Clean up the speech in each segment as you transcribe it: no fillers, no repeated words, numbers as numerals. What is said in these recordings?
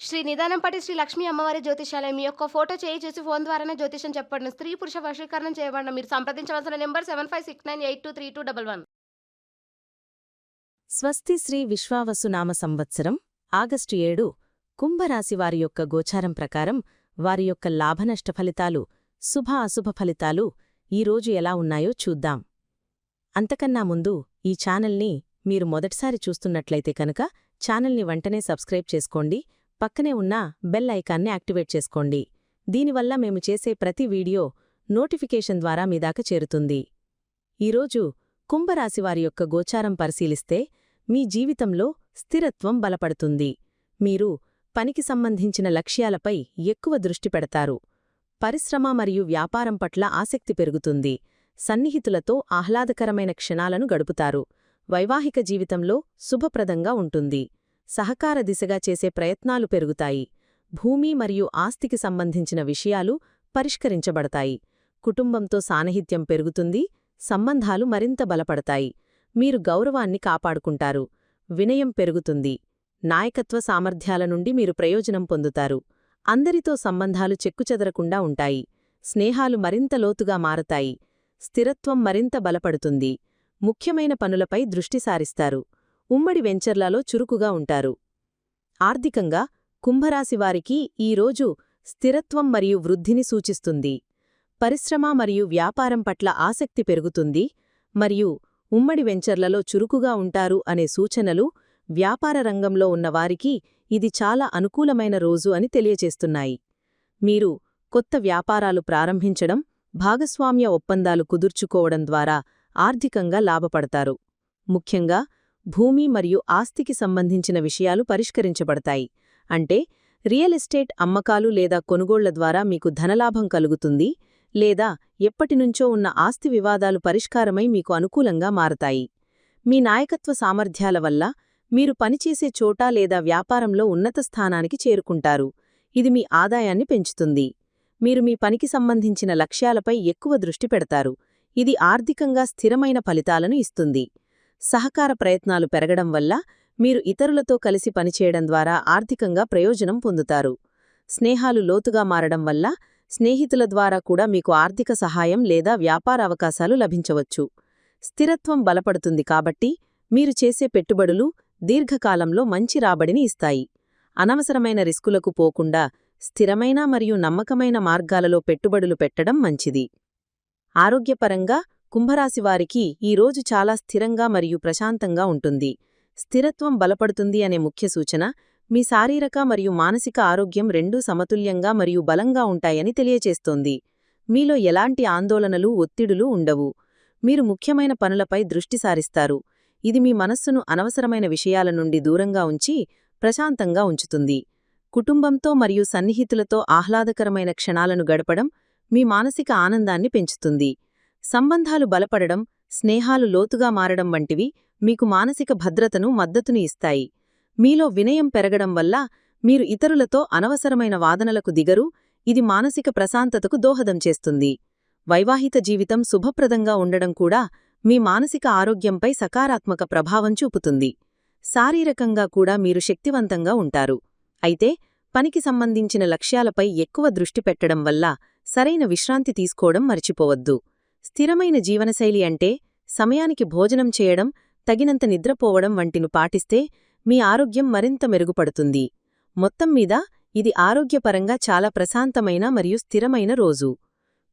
శ్రీ నిదానంపాటి శ్రీ లక్ష్మీ అమ్మవారి జ్యోతిష్యాలయం. మీ యొక్క ఫోటో చేయి చూసి ఫోను ద్వారానే జ్యోతిష్యం చెప్పబడును. స్త్రీ, పురుష వశీకరణం చేయబడును. మీరు సంప్రదించవలసిన నంబర్ 7569823211. స్వస్తి శ్రీ విశ్వావసునామ సంవత్సరం ఆగస్టు 7 కుంభరాశివారి యొక్క గోచారం ప్రకారం వారి యొక్క లాభనష్ట ఫలితాలు, శుభ అశుభ ఫలితాలు ఈరోజు ఎలా ఉన్నాయో చూద్దాం. అంతకన్నా ముందు ఈ ఛానల్ని మీరు మొదటిసారి చూస్తున్నట్లయితే కనుక ఛానల్ని వెంటనే సబ్స్క్రైబ్ చేసుకోండి, పక్కనే ఉన్న బెల్ ఐకాన్ని యాక్టివేట్ చేసుకోండి. దీనివల్ల మేము చేసే ప్రతి వీడియో నోటిఫికేషన్ ద్వారా మీ దాకా చేరుతుంది. ఈరోజు కుంభరాశివారి యొక్క గోచారం పరిశీలిస్తే మీ జీవితంలో స్థిరత్వం బలపడుతుంది. మీరు పనికి సంబంధించిన లక్ష్యాలపై ఎక్కువ దృష్టి పెడతారు. పరిశ్రమ మరియు వ్యాపారం పట్ల ఆసక్తి పెరుగుతుంది. సన్నిహితులతో ఆహ్లాదకరమైన క్షణాలను గడుపుతారు. వైవాహిక జీవితంలో శుభప్రదంగా ఉంటుంది. సహకార దిశగా చేసే ప్రయత్నాలు పెరుగుతాయి. భూమి మరియు ఆస్తికి సంబంధించిన విషయాలు పరిష్కరించబడతాయి. కుటుంబంతో సాన్నిహిత్యం పెరుగుతుంది. సంబంధాలు మరింత బలపడతాయి. మీరు గౌరవాన్ని కాపాడుకుంటారు. వినయం పెరుగుతుంది. నాయకత్వ సామర్థ్యాల నుండి మీరు ప్రయోజనం పొందుతారు. అందరితో సంబంధాలు చెక్కుచెదరకుండా ఉంటాయి. స్నేహాలు మరింత లోతుగా మారతాయి. స్థిరత్వం మరింత బలపడుతుంది. ముఖ్యమైన పనులపై దృష్టి సారిస్తారు. ఉమ్మడి వెంచర్లలో చురుకుగా ఉంటారు. ఆర్థికంగా కుంభరాశివారికి ఈరోజు స్థిరత్వం మరియు వృద్ధిని సూచిస్తుంది. పరిశ్రమ మరియు వ్యాపారం పట్ల ఆసక్తి పెరుగుతుంది మరియు ఉమ్మడి వెంచర్లలో చురుకుగా ఉంటారు అనే సూచనలు వ్యాపార రంగంలో ఉన్నవారికి ఇది చాలా అనుకూలమైన రోజు అని తెలియచేస్తున్నాయి. మీరు కొత్త వ్యాపారాలు ప్రారంభించడం, భాగస్వామ్య ఒప్పందాలు కుదుర్చుకోవడం ద్వారా ఆర్థికంగా లాభపడతారు. ముఖ్యంగా భూమి మరియు ఆస్తికి సంబంధించిన విషయాలు పరిష్కరించబడతాయి. అంటే రియల్ ఎస్టేట్ అమ్మకాలు లేదా కొనుగోళ్ల ద్వారా మీకు ధనలాభం కలుగుతుంది, లేదా ఎప్పటినుంచో ఉన్న ఆస్తి వివాదాలు పరిష్కారమై మీకు అనుకూలంగా మారతాయి. మీ నాయకత్వ సామర్థ్యాల వల్ల మీరు పనిచేసే చోట లేదా వ్యాపారంలో ఉన్నత స్థానానికి చేరుకుంటారు. ఇది మీ ఆదాయాన్ని పెంచుతుంది. మీరు మీ పనికి సంబంధించిన లక్ష్యాలపై ఎక్కువ దృష్టి పెడతారు. ఇది ఆర్థికంగా స్థిరమైన ఫలితాలను ఇస్తుంది. సహకార ప్రయత్నాలు పెరగడం వల్ల మీరు ఇతరులతో కలిసి పనిచేయడం ద్వారా ఆర్థికంగా ప్రయోజనం పొందుతారు. స్నేహాలు లోతుగా మారడం వల్ల స్నేహితుల ద్వారా కూడా మీకు ఆర్థిక సహాయం లేదా వ్యాపార అవకాశాలు లభించవచ్చు. స్థిరత్వం బలపడుతుంది కాబట్టి మీరు చేసే పెట్టుబడులు దీర్ఘకాలంలో మంచి రాబడిని ఇస్తాయి. అనవసరమైన రిస్కులకు పోకుండా స్థిరమైన మరియు నమ్మకమైన మార్గాలలో పెట్టుబడులు పెట్టడం మంచిది. ఆరోగ్యపరంగా కుంభరాశివారికి ఈరోజు చాలా స్థిరంగా మరియు ప్రశాంతంగా ఉంటుంది. స్థిరత్వం బలపడుతుంది అనే ముఖ్య సూచన మీ శారీరక మరియు మానసిక ఆరోగ్యం రెండూ సమతుల్యంగా మరియు బలంగా ఉంటాయని తెలియచేస్తోంది. మీలో ఎలాంటి ఆందోళనలు, ఒత్తిడులు ఉండవు. మీరు ముఖ్యమైన పనులపై దృష్టి సారిస్తారు. ఇది మీ మనస్సును అనవసరమైన విషయాల నుండి దూరంగా ఉంచి ప్రశాంతంగా ఉంచుతుంది. కుటుంబంతో మరియు సన్నిహితులతో ఆహ్లాదకరమైన క్షణాలను గడపడం మీ మానసిక ఆనందాన్ని పెంచుతుంది. సంబంధాలు బలపడడం, స్నేహాలు లోతుగా మారడం వంటివి మీకు మానసిక భద్రతను, మద్దతుని ఇస్తాయి. మీలో వినయం పెరగడం వల్ల మీరు ఇతరులతో అనవసరమైన వాదనలకు దిగరు. ఇది మానసిక ప్రశాంతతకు దోహదం చేస్తుంది. వైవాహిక జీవితం శుభప్రదంగా ఉండడం కూడా మీ మానసిక ఆరోగ్యంపై సకారాత్మక ప్రభావం చూపుతుంది. శారీరకంగా కూడా మీరు శక్తివంతంగా ఉంటారు. అయితే పనికి సంబంధించిన లక్ష్యాలపై ఎక్కువ దృష్టి పెట్టడం వల్ల సరైన విశ్రాంతి తీసుకోవడం మర్చిపోవద్దు. స్థిరమైన జీవనశైలి అంటే సమయానికి భోజనం చేయడం, తగినంత నిద్రపోవడం వంటిను పాటిస్తే మీ ఆరోగ్యం మరింత మెరుగుపడుతుంది. మొత్తం మీద ఇది ఆరోగ్యపరంగా చాలా ప్రశాంతమైన మరియు స్థిరమైన రోజు.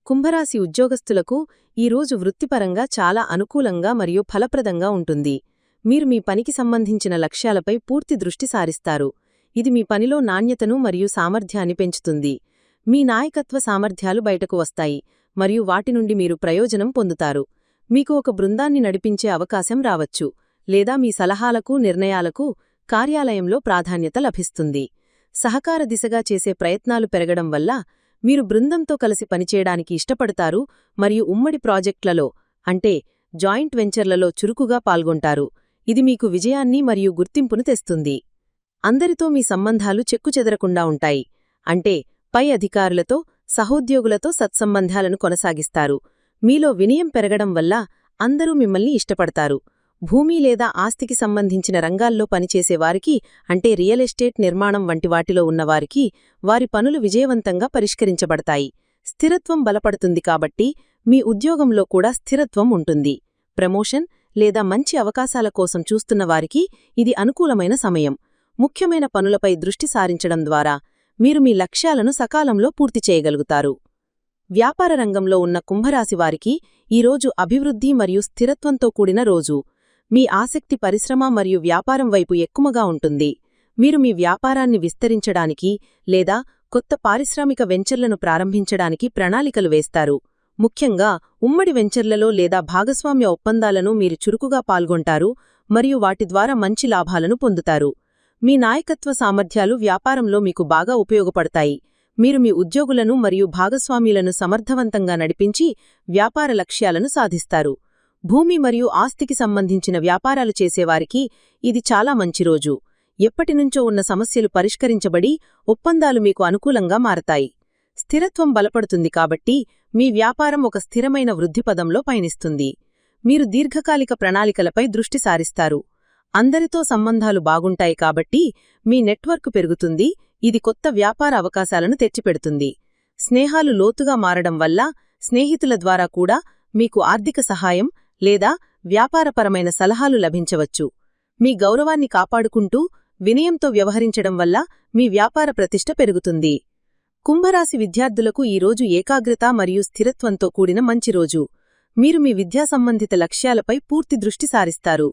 కుంభరాశి ఉద్యోగస్తులకు ఈరోజు వృత్తిపరంగా చాలా అనుకూలంగా మరియు ఫలప్రదంగా ఉంటుంది. మీరు మీ పనికి సంబంధించిన లక్ష్యాలపై పూర్తి దృష్టి సారిస్తారు. ఇది మీ పనిలో నాణ్యతను మరియు సామర్థ్యాన్ని పెంచుతుంది. మీ నాయకత్వ సామర్థ్యాలు బయటకు వస్తాయి మరియు వాటి నుండి మీరు ప్రయోజనం పొందుతారు. మీకు ఒక బృందాన్ని నడిపించే అవకాశం రావచ్చు, లేదా మీ సలహాలకు, నిర్ణయాలకు కార్యాలయంలో ప్రాధాన్యత లభిస్తుంది. సహకార దిశగా చేసే ప్రయత్నాలు పెరగడం వల్ల మీరు బృందంతో కలిసి పనిచేయడానికి ఇష్టపడతారు మరియు ఉమ్మడి ప్రాజెక్టులలో అంటే జాయింట్ వెంచర్లలో చురుకుగా పాల్గొంటారు. ఇది మీకు విజయాన్ని మరియు గుర్తింపును తెస్తుంది. అందరితో మీ సంబంధాలు చెక్కుచెదరకుండా ఉంటాయి. అంటే పై అధికారులతో, సహోద్యోగులతో సత్సంబంధాలను కొనసాగిస్తారు. మీలో వినయం పెరగడం వల్ల అందరూ మిమ్మల్ని ఇష్టపడతారు. భూమి లేదా ఆస్తికి సంబంధించిన రంగాల్లో పనిచేసేవారికి అంటే రియల్ ఎస్టేట్ నిర్మాణం వంటి వాటిలో ఉన్నవారికి వారి పనులు విజయవంతంగా పరిష్కరించబడతాయి. స్థిరత్వం బలపడుతుంది కాబట్టి మీ ఉద్యోగంలో కూడా స్థిరత్వం ఉంటుంది. ప్రమోషన్ లేదా మంచి అవకాశాల కోసం చూస్తున్నవారికి ఇది అనుకూలమైన సమయం. ముఖ్యమైన పనులపై దృష్టి సారించడం ద్వారా మీరు మీ లక్ష్యాలను సకాలంలో పూర్తి చేయగలుగుతారు. వ్యాపార రంగంలో ఉన్న కుంభరాశివారికి ఈరోజు అభివృద్ధి మరియు స్థిరత్వంతో కూడిన రోజు. మీ ఆసక్తి పరిశ్రమ మరియు వ్యాపారం వైపు ఎక్కువగా ఉంటుంది. మీరు మీ వ్యాపారాన్ని విస్తరించడానికి లేదా కొత్త పారిశ్రామిక వెంచర్లను ప్రారంభించడానికి ప్రణాళికలు వేస్తారు. ముఖ్యంగా ఉమ్మడి వెంచర్లలో లేదా భాగస్వామ్య ఒప్పందాలను మీరు చురుకుగా పాల్గొంటారు మరియు వాటి ద్వారా మంచి లాభాలను పొందుతారు. మీ నాయకత్వ సామర్థ్యాలు వ్యాపారంలో మీకు బాగా ఉపయోగపడతాయి. మీరు మీ ఉద్యోగులను మరియు భాగస్వామ్యులను సమర్థవంతంగా నడిపించి వ్యాపార లక్ష్యాలను సాధిస్తారు. భూమి మరియు ఆస్తికి సంబంధించిన వ్యాపారాలు చేసేవారికి ఇది చాలా మంచి రోజు. ఎప్పటినుంచో ఉన్న సమస్యలు పరిష్కరించబడి ఒప్పందాలు మీకు అనుకూలంగా మారతాయి. స్థిరత్వం బలపడుతుంది కాబట్టి మీ వ్యాపారం ఒక స్థిరమైన వృద్ధిపదంలో పయనిస్తుంది. మీరు దీర్ఘకాలిక ప్రణాళికలపై దృష్టి సారిస్తారు. అందరితో సంబంధాలు బాగుంటాయి కాబట్టి మీ నెట్వర్క్ పెరుగుతుంది. ఇది కొత్త వ్యాపార అవకాశాలను తెచ్చిపెడుతుంది. స్నేహాలు లోతుగా మారడం వల్ల స్నేహితుల ద్వారా కూడా మీకు ఆర్థిక సహాయం లేదా వ్యాపారపరమైన సలహాలు లభించవచ్చు. మీ గౌరవాన్ని కాపాడుకుంటూ వినయంతో వ్యవహరించడం వల్ల మీ వ్యాపార ప్రతిష్ట పెరుగుతుంది. కుంభరాశి విద్యార్థులకు ఈరోజు ఏకాగ్రత మరియు స్థిరత్వంతో కూడిన మంచి రోజు. మీరు మీ విద్యా సంబంధిత లక్ష్యాలపై పూర్తి దృష్టి సారిస్తారు.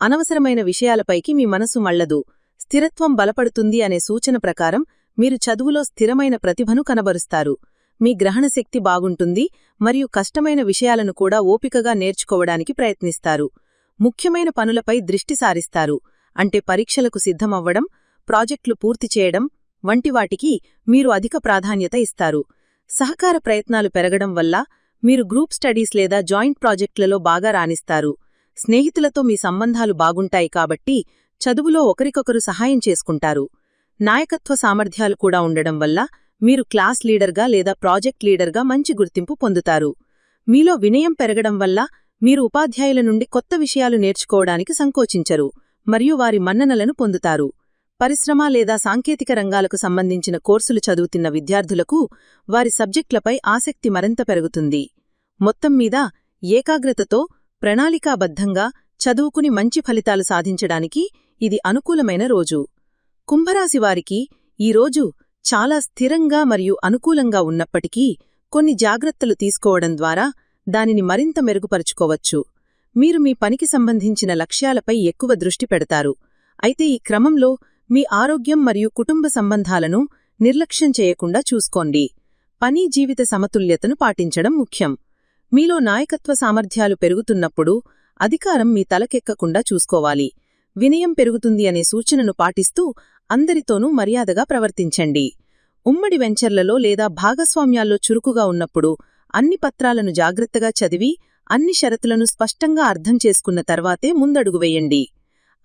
అనవసరమైన విషయాలపైకి మీ మనసు మళ్లదు. స్థిరత్వం బలపడుతుంది అనే సూచన ప్రకారం మీరు చదువులో స్థిరమైన ప్రతిభను కనబరుస్తారు. మీ గ్రహణశక్తి బాగుంటుంది మరియు కష్టమైన విషయాలను కూడా ఓపికగా నేర్చుకోవడానికి ప్రయత్నిస్తారు. ముఖ్యమైన పనులపై దృష్టి సారిస్తారు. అంటే పరీక్షలకు సిద్ధమవ్వడం, ప్రాజెక్టులు పూర్తి చేయడం వంటి వాటికి మీరు అధిక ప్రాధాన్యత ఇస్తారు. సహకార ప్రయత్నాలు పెరగడం వల్ల మీరు గ్రూప్ స్టడీస్ లేదా జాయింట్ ప్రాజెక్టులలో బాగా రాణిస్తారు. స్నేహితులతో మీ సంబంధాలు బాగుంటాయి కాబట్టి చదువులో ఒకరికొకరు సహాయం చేసుకుంటారు. నాయకత్వ సామర్థ్యాలు కూడా ఉండడం వల్ల మీరు క్లాస్ లీడర్గా లేదా ప్రాజెక్ట్ లీడర్గా మంచి గుర్తింపు పొందుతారు. మీలో వినయం పెరగడం వల్ల మీరు ఉపాధ్యాయుల నుండి కొత్త విషయాలు నేర్చుకోవడానికి సంకోచించరు మరియు వారి మన్ననలను పొందుతారు. పరిశ్రమ లేదా సాంకేతిక రంగాలకు సంబంధించిన కోర్సులు చదువుతున్న విద్యార్థులకు వారి సబ్జెక్టులపై ఆసక్తి మరింత పెరుగుతుంది. మొత్తం మీద ఏకాగ్రతతో ప్రణాళికాబద్ధంగా చదువుకుని మంచి ఫలితాలు సాధించడానికి ఇది అనుకూలమైన రోజు. కుంభరాశివారికి ఈరోజు చాలా స్థిరంగా మరియు అనుకూలంగా ఉన్నప్పటికీ కొన్ని జాగ్రత్తలు తీసుకోవడం ద్వారా దానిని మరింత మెరుగుపరుచుకోవచ్చు. మీరు మీ పనికి సంబంధించిన లక్ష్యాలపై ఎక్కువ దృష్టి పెడతారు. అయితే ఈ క్రమంలో మీ ఆరోగ్యం మరియు కుటుంబ సంబంధాలను నిర్లక్ష్యం చేయకుండా చూసుకోండి. పని జీవిత సమతుల్యతను పాటించడం ముఖ్యం. మీలో నాయకత్వ సామర్థ్యాలు పెరుగుతున్నప్పుడు అధికారం మీ తలకెక్కకుండా చూసుకోవాలి. వినయం పెరుగుతుంది అనే సూచనను పాటిస్తూ అందరితోనూ మర్యాదగా ప్రవర్తించండి. ఉమ్మడి వెంచర్లలో లేదా భాగస్వామ్యాల్లో చురుకుగా ఉన్నప్పుడు అన్ని పత్రాలను జాగ్రత్తగా చదివి అన్ని షరతులను స్పష్టంగా అర్థం చేసుకున్న తర్వాతే ముందడుగు వేయండి.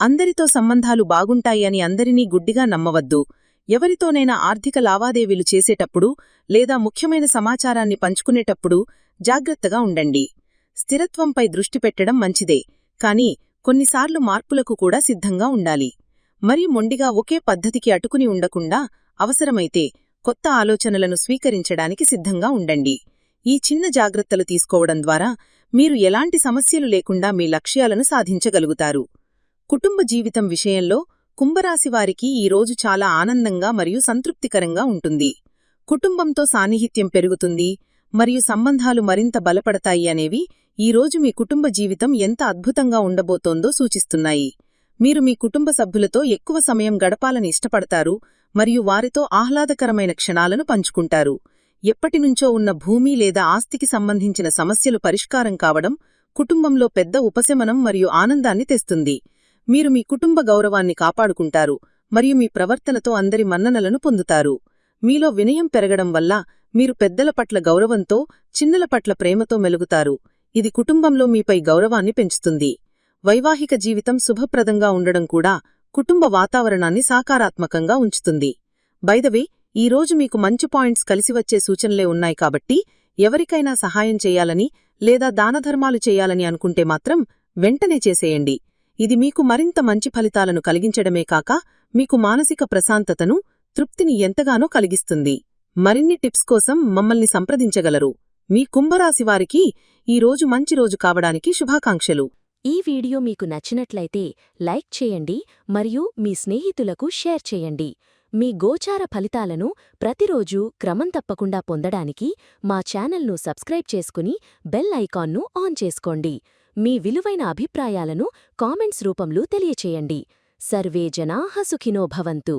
అందరితో సంబంధాలు బాగుంటాయి అని అందరినీ గుడ్డిగా నమ్మవద్దు. ఎవరితోనైనా ఆర్థిక లావాదేవీలు చేసేటప్పుడు లేదా ముఖ్యమైన సమాచారాన్ని పంచుకునేటప్పుడు జాగ్రత్తగా ఉండండి. స్థిరత్వంపై దృష్టి పెట్టడం మంచిదే, కానీ కొన్నిసార్లు మార్పులకు కూడా సిద్ధంగా ఉండాలి. మరి మొండిగా ఒకే పద్ధతికి అటుకుని ఉండకుండా అవసరమైతే కొత్త ఆలోచనలను స్వీకరించడానికి సిద్ధంగా ఉండండి. ఈ చిన్న జాగ్రత్తలు తీసుకోవడం ద్వారా మీరు ఎలాంటి సమస్యలు లేకుండా మీ లక్ష్యాలను సాధించగలుగుతారు. కుటుంబ జీవితం విషయంలో కుంభరాశివారికి ఈరోజు చాలా ఆనందంగా మరియు సంతృప్తికరంగా ఉంటుంది. కుటుంబంతో సాన్నిహిత్యం పెరుగుతుంది మరియు సంబంధాలు మరింత బలపడతాయి అనేవి ఈరోజు మీ కుటుంబ జీవితం ఎంత అద్భుతంగా ఉండబోతోందో సూచిస్తున్నాయి. మీరు మీ కుటుంబ సభ్యులతో ఎక్కువ సమయం గడపాలని ఇష్టపడతారు మరియు వారితో ఆహ్లాదకరమైన క్షణాలను పంచుకుంటారు. ఎప్పటినుంచో ఉన్న భూమి లేదా ఆస్తికి సంబంధించిన సమస్యలు పరిష్కారం కావడం కుటుంబంలో పెద్ద ఉపశమనం మరియు ఆనందాన్ని తెస్తుంది. మీరు మీ కుటుంబ గౌరవాన్ని కాపాడుకుంటారు మరియు మీ ప్రవర్తనతో అందరి మన్ననలను పొందుతారు. మీలో వినయం పెరగడం వల్ల మీరు పెద్దల పట్ల గౌరవంతో, చిన్నల పట్ల ప్రేమతో మెలుగుతారు. ఇది కుటుంబంలో మీపై గౌరవాన్ని పెంచుతుంది. వైవాహిక జీవితం శుభప్రదంగా ఉండడం కూడా కుటుంబ వాతావరణాన్ని సాకారాత్మకంగా ఉంచుతుంది. బైదవే, ఈరోజు మీకు మంచి పాయింట్స్ కలిసివచ్చే సూచనలే ఉన్నాయి కాబట్టి ఎవరికైనా సహాయం చేయాలని లేదా దానధర్మాలు చేయాలని అనుకుంటే మాత్రం వెంటనే చేసేయండి. ఇది మీకు మరింత మంచి ఫలితాలను కలిగించడమే కాక మీకు మానసిక ప్రశాంతతను, తృప్తిని ఎంతగానో కలిగిస్తుంది. మరిన్ని టిప్స్ కోసం మమ్మల్ని సంప్రదించగలరు. మీ కుంభరాశివారికి ఈ రోజు మంచి రోజు కావడానికి శుభాకాంక్షలు. ఈ వీడియో మీకు నచ్చినట్లయితే లైక్ చేయండి మరియు మీ స్నేహితులకు షేర్ చేయండి. మీ గోచార ఫలితాలను ప్రతిరోజూ క్రమం తప్పకుండా పొందడానికి మా ఛానల్ను సబ్స్క్రైబ్ చేసుకుని బెల్ ఐకాన్ను ఆన్ చేసుకోండి. మీ విలువైన అభిప్రాయాలను కామెంట్స్ రూపంలో తెలియచేయండి. సర్వే జనాః సుఖినో భవంతు.